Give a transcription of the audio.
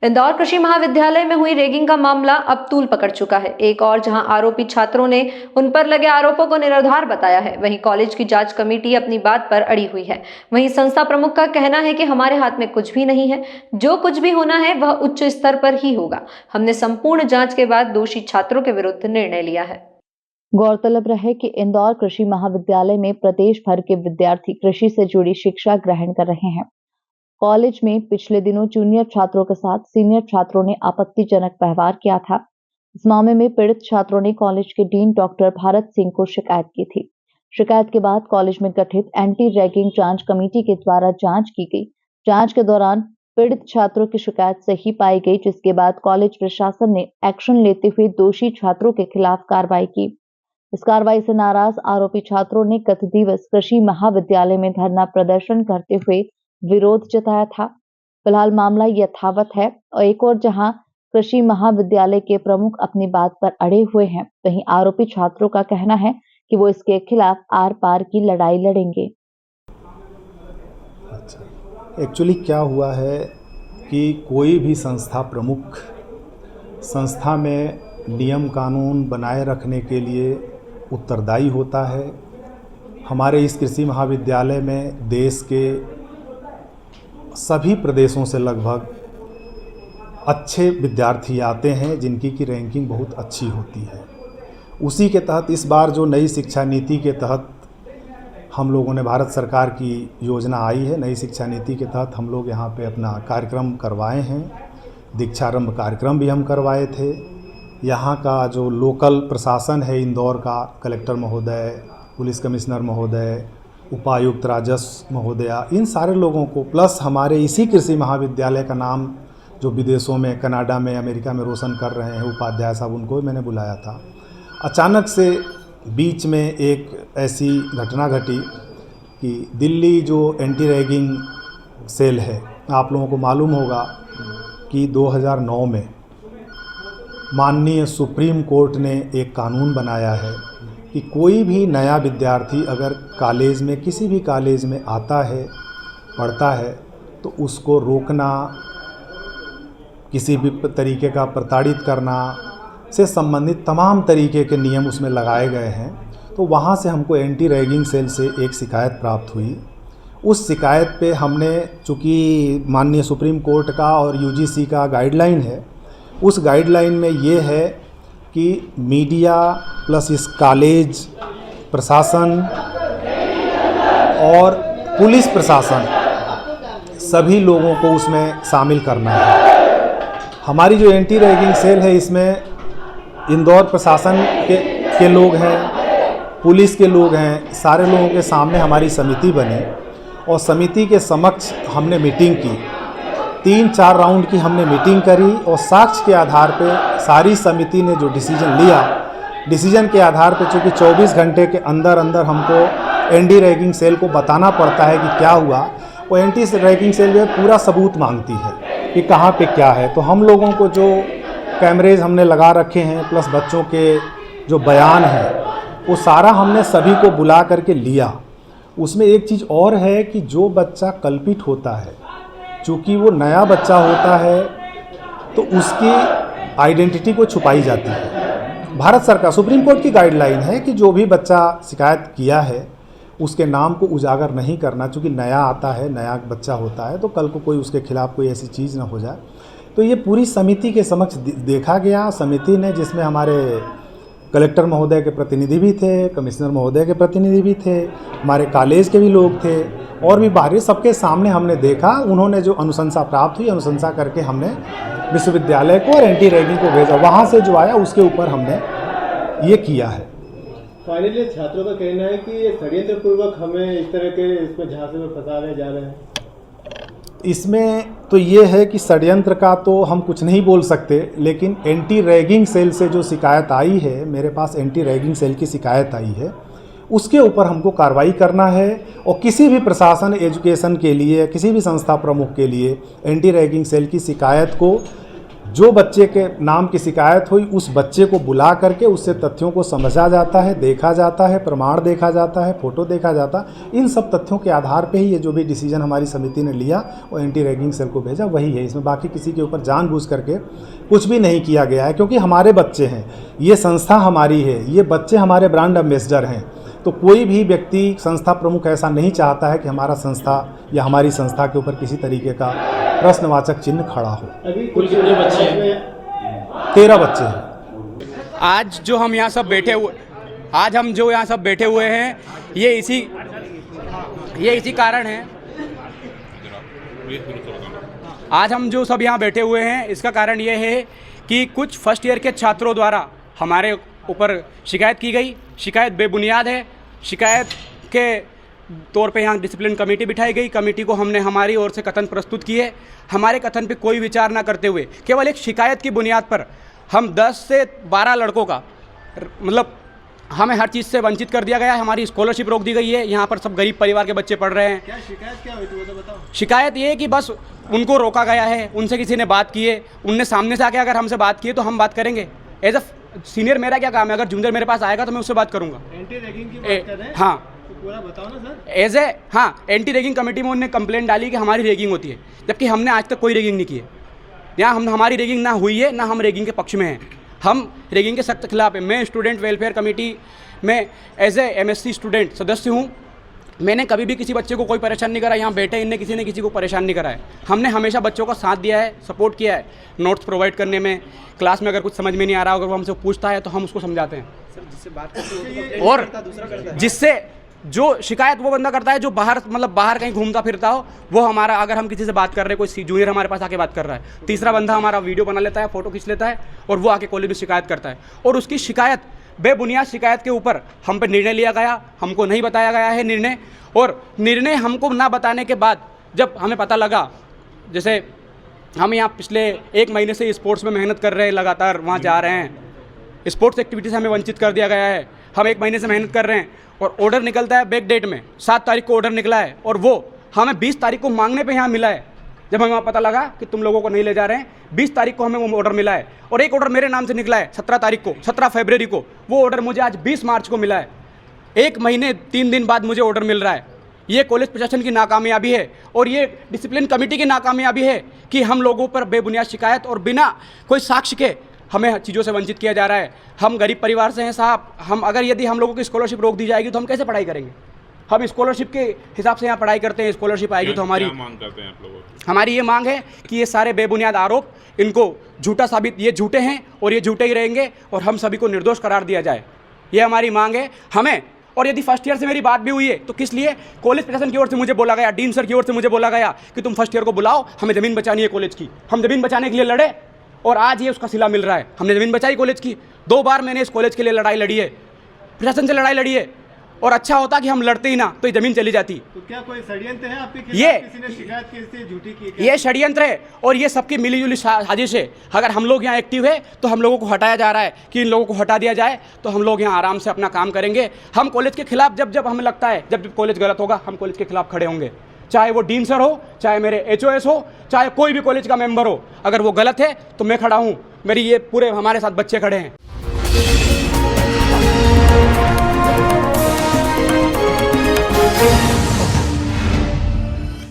इंदौर कृषि महाविद्यालय में हुई रैगिंग का मामला अब तूल पकड़ चुका है। एक और जहां आरोपी छात्रों ने उन पर लगे आरोपों को निराधार बताया है, वहीं कॉलेज की जांच कमेटी अपनी बात पर अड़ी हुई है। वहीं संस्था प्रमुख का कहना है कि हमारे हाथ में कुछ भी नहीं है, जो कुछ भी होना है वह उच्च स्तर पर ही होगा। हमने संपूर्ण जांच के बाद दोषी छात्रों के विरुद्ध निर्णय लिया है। गौरतलब रहे कि इंदौर कृषि महाविद्यालय में प्रदेश भर के विद्यार्थी कृषि से जुड़ी शिक्षा ग्रहण कर रहे हैं। कॉलेज में पिछले दिनों जूनियर छात्रों के साथ सीनियर छात्रों ने आपत्तिजनक व्यवहार किया था। इस मामले में पीड़ित छात्रों ने कॉलेज के डीन डॉक्टर भारत सिंह को शिकायत की थी। शिकायत के बाद कॉलेज में गठित एंटी रैगिंग जांच कमेटी के द्वारा जांच की गई। जांच के दौरान पीड़ित छात्रों की शिकायत सही पाई गई, जिसके बाद कॉलेज प्रशासन ने एक्शन लेते हुए दोषी छात्रों के खिलाफ कार्रवाई की। इस कार्रवाई से नाराज आरोपी छात्रों ने गत दिवस कृषि महाविद्यालय में धरना प्रदर्शन करते हुए विरोध जताया था। फिलहाल मामला यथावत है और एक और जहां कृषि महाविद्यालय के प्रमुख अपनी बात पर अड़े हुए हैं, वहीं आरोपी छात्रों का कहना है कि वो इसके खिलाफ आर पार की लड़ाई लड़ेंगे। अच्छा, एक्चुअली क्या हुआ है कि कोई भी संस्था प्रमुख संस्था में नियम कानून बनाए रखने के लिए उत्तरदायी होता है। हमारे इस कृषि महाविद्यालय में देश के सभी प्रदेशों से लगभग अच्छे विद्यार्थी आते हैं, जिनकी की रैंकिंग बहुत अच्छी होती है। उसी के तहत इस बार जो नई शिक्षा नीति के तहत हम लोगों ने, भारत सरकार की योजना आई है, नई शिक्षा नीति के तहत हम लोग यहाँ पे अपना कार्यक्रम करवाए हैं। दीक्षारंभ कार्यक्रम भी हम करवाए थे। यहाँ का जो लोकल प्रशासन है इंदौर का, कलेक्टर महोदय, पुलिस कमिश्नर महोदय, उपायुक्त राजस्व महोदया, इन सारे लोगों को, प्लस हमारे इसी कृषि महाविद्यालय का नाम जो विदेशों में, कनाडा में, अमेरिका में रोशन कर रहे हैं उपाध्याय साहब, उनको मैंने बुलाया था। अचानक से बीच में एक ऐसी घटना घटी कि दिल्ली जो एंटी रैगिंग सेल है, आप लोगों को मालूम होगा कि 2009 में माननीय सुप्रीम कोर्ट ने एक कानून बनाया है कि कोई भी नया विद्यार्थी अगर कॉलेज में, किसी भी कॉलेज में आता है, पढ़ता है, तो उसको रोकना, किसी भी तरीके का प्रताड़ित करना से संबंधित तमाम तरीके के नियम उसमें लगाए गए हैं। तो वहाँ से हमको एंटी रैगिंग सेल से एक शिकायत प्राप्त हुई। उस शिकायत पे हमने, चूँकि माननीय सुप्रीम कोर्ट का और यूजीसी का गाइडलाइन है, उस गाइडलाइन में ये है कि मीडिया प्लस इस कॉलेज प्रशासन और पुलिस प्रशासन सभी लोगों को उसमें शामिल करना है। हमारी जो एंटी रैगिंग सेल है, इसमें इंदौर प्रशासन के लोग हैं, पुलिस के लोग हैं, सारे लोगों के सामने हमारी समिति बनी और समिति के समक्ष हमने मीटिंग की। 3-4 राउंड की हमने मीटिंग करी और साक्ष्य के आधार पे सारी समिति ने जो डिसीजन लिया, डिसीजन के आधार पे, चूँकि 24 घंटे के अंदर अंदर हमको एंटी रैगिंग सेल को बताना पड़ता है कि क्या हुआ। वो एंटी रैगिंग सेल जो है पूरा सबूत मांगती है कि कहाँ पे क्या है। तो हम लोगों को जो कैमरेज हमने लगा रखे हैं, प्लस बच्चों के जो बयान हैं, वो सारा हमने सभी को बुला करके लिया। उसमें एक चीज़ और है कि जो बच्चा कल्पित होता है, चूँकि वो नया बच्चा होता है, तो उसकी आइडेंटिटी को छुपाई जाती है। भारत सरकार, सुप्रीम कोर्ट की गाइडलाइन है कि जो भी बच्चा शिकायत किया है उसके नाम को उजागर नहीं करना, चूँकि नया आता है, नया बच्चा होता है, तो कल को कोई उसके खिलाफ कोई ऐसी चीज़ ना हो जाए। तो ये पूरी समिति के समक्ष देखा गया। समिति ने, जिसमें हमारे कलेक्टर महोदय के प्रतिनिधि भी थे, कमिश्नर महोदय के प्रतिनिधि भी थे, हमारे कॉलेज के भी लोग थे और भी बाहरी, सबके सामने हमने देखा। उन्होंने जो अनुशंसा प्राप्त हुई, अनुशंसा करके हमने विश्वविद्यालय को और एंटी रैगिंग को भेजा। वहाँ से जो आया उसके ऊपर हमने ये किया है। फाइनली छात्रों का कहना है कि ये षड्यंत्र पूर्वक हमें इस तरह के इसमें झांसे में फंसाने जा रहे हैं। इसमें तो ये है कि षड्यंत्र का तो हम कुछ नहीं बोल सकते, लेकिन एंटी रैगिंग सेल से जो शिकायत आई है, मेरे पास एंटी रैगिंग सेल की शिकायत आई है, उसके ऊपर हमको कार्रवाई करना है। और किसी भी प्रशासन, एजुकेशन के लिए, किसी भी संस्था प्रमुख के लिए एंटी रैगिंग सेल की शिकायत को जो बच्चे के नाम की शिकायत हुई उस बच्चे को बुला करके उससे तथ्यों को समझा जाता है, देखा जाता है, प्रमाण देखा जाता है, फोटो देखा जाता है। इन सब तथ्यों के आधार पे ही ये जो भी डिसीजन हमारी समिति ने लिया वो एंटी रैगिंग सेल को भेजा, वही है। इसमें बाकी किसी के ऊपर जानबूझ करके कुछ भी नहीं किया गया है, क्योंकि हमारे बच्चे हैं, ये संस्था हमारी है, ये बच्चे हमारे ब्रांड एम्बेसडर हैं। तो कोई भी व्यक्ति, संस्था प्रमुख ऐसा नहीं चाहता है कि हमारा संस्था या हमारी संस्था के ऊपर किसी तरीके का प्रश्नवाचक चिन्ह खड़ा हो। अभी कुछ बच्चे हैं, 13 बच्चे हैं। आज जो हम यहाँ सब बैठे हुए हैं ये इसी कारण है। आज हम जो सब यहाँ बैठे हुए हैं इसका कारण ये है कि कुछ फर्स्ट ईयर के छात्रों द्वारा हमारे ऊपर शिकायत की गई। शिकायत बेबुनियाद है। शिकायत के तौर पे यहाँ डिसिप्लिन कमेटी बिठाई गई। कमेटी को हमने हमारी ओर से कथन प्रस्तुत किए। हमारे कथन पे कोई विचार ना करते हुए केवल एक शिकायत की बुनियाद पर हम 10 से 12 लड़कों का मतलब हमें हर चीज़ से वंचित कर दिया गया है। हमारी स्कॉलरशिप रोक दी गई है। यहाँ पर सब गरीब परिवार के बच्चे पढ़ रहे हैं। क्या शिकायत क्या हुई थी वो तो बताओ। शिकायत ये है कि बस उनको रोका गया है, उनसे किसी ने बात की है, उनने सामने से आके अगर हमसे बात की है तो हम बात करेंगे। एज अ सीनियर मेरा क्या काम है, अगर जूनियर मेरे पास आएगा तो मैं उससे बात करूँगा। एंटी रैगिंग की बात कर रहे हैं, हाँ तो पूरा बताओ ना सर। एंटी रैगिंग कमेटी में उन्होंने कंप्लेंट डाली कि हमारी रैगिंग होती है, जबकि हमने आज तक कोई रैगिंग नहीं की है। यहाँ हमारी रैगिंग ना हुई है, ना हम रैगिंग के पक्ष में हैं। हम रैगिंग के सख्त खिलाफ है। मैं स्टूडेंट वेलफेयर कमेटी में एज ए MSc स्टूडेंट सदस्य हूँ। मैंने कभी भी किसी बच्चे को कोई परेशान नहीं करा। यहाँ बैठे इनने किसी ने किसी को परेशान नहीं करा है। हमने हमेशा बच्चों का साथ दिया है, सपोर्ट किया है, नोट्स प्रोवाइड करने में। क्लास में अगर कुछ समझ में नहीं आ रहा, अगर वो हमसे पूछता है तो हम उसको समझाते हैं। जिससे बात करते और जिससे जो शिकायत वो बंदा करता है जो बाहर कहीं घूमता फिरता हो, वो हमारा, अगर हम किसी से बात कर रहे हैं, कोई जूनियर हमारे पास आके बात कर रहा है, तीसरा बंदा हमारा वीडियो बना लेता है, फोटो खींच लेता है और वो आके कॉलेज में शिकायत करता है। और उसकी शिकायत, बेबुनियाद शिकायत के ऊपर हम पे निर्णय लिया गया। हमको नहीं बताया गया है निर्णय, और निर्णय हमको ना बताने के बाद जब हमें पता लगा, जैसे हम यहाँ पिछले 1 महीने से स्पोर्ट्स में मेहनत कर रहे हैं, लगातार वहाँ जा रहे हैं, स्पोर्ट्स एक्टिविटी से हमें वंचित कर दिया गया है। हम 1 महीने से मेहनत कर रहे हैं और ऑर्डर निकलता है बैक डेट में। 7 तारीख को ऑर्डर निकला है और वो हमें 20 तारीख को मांगने पे यहाँ मिला है। जब हमें वहाँ पता लगा कि तुम लोगों को नहीं ले जा रहे हैं, 20 तारीख को हमें वो ऑर्डर मिला है। और एक ऑर्डर मेरे नाम से निकला है 17 तारीख को, 17 फरवरी को। वो ऑर्डर मुझे आज 20 मार्च को मिला है। 1 महीने 3 दिन बाद मुझे ऑर्डर मिल रहा है। ये कॉलेज प्रशासन की नाकामयाबी है और ये डिसिप्लिन कमेटी की नाकामयाबी है कि हम लोगों पर बेबुनियाद शिकायत और बिना कोई साक्ष्य के हमें चीज़ों से वंचित किया जा रहा है। हम गरीब परिवार से हैं साहब। यदि हम लोगों की स्कॉलरशिप रोक दी जाएगी तो हम कैसे पढ़ाई करेंगे? हम स्कॉलरशिप के हिसाब से यहाँ पढ़ाई करते हैं। स्कॉलरशिप आएगी तो हमारी मांग करते हैं आप लोगों? हमारी ये मांग है कि ये सारे बेबुनियाद आरोप, इनको झूठा साबित, ये झूठे हैं और ये झूठे ही रहेंगे और हम सभी को निर्दोष करार दिया जाए। ये हमारी मांग है हमें। और यदि फर्स्ट ईयर से मेरी बात भी हुई है तो किस लिए? कॉलेज प्रशासन की ओर से मुझे बोला गया, डीन सर की ओर से मुझे बोला गया कि तुम फर्स्ट ईयर को बुलाओ, हमें ज़मीन बचानी है कॉलेज की। हम ज़मीन बचाने के लिए लड़े और आज ये उसका सिला मिल रहा है। हमने ज़मीन बचाई कॉलेज की। 2 बार मैंने इस कॉलेज के लिए लड़ाई लड़ी है, प्रशासन से लड़ाई लड़ी है। और अच्छा होता कि हम लड़ते ही ना तो ये ज़मीन चली जाती। तो क्या कोई षड्यंत्र है आपके खिलाफ? ये किसी ने शिकायत की इससे झूठी की? ये षड्यंत्र है और ये सबकी मिलीजुली साजिश है। अगर हम लोग यहाँ एक्टिव है तो हम लोगों को हटाया जा रहा है कि इन लोगों को हटा दिया जाए, तो हम लोग यहाँ आराम से अपना काम करेंगे। हम कॉलेज के खिलाफ जब हमें लगता है, जब कॉलेज गलत होगा, हम कॉलेज के खिलाफ खड़े होंगे। चाहे वो डीन सर हो, चाहे मेरे HOS हो, चाहे कोई भी कॉलेज का मेंबर हो। अगर वो गलत है तो मैं खड़ा हूँ। मेरी ये पूरे हमारे साथ बच्चे खड़े हैं।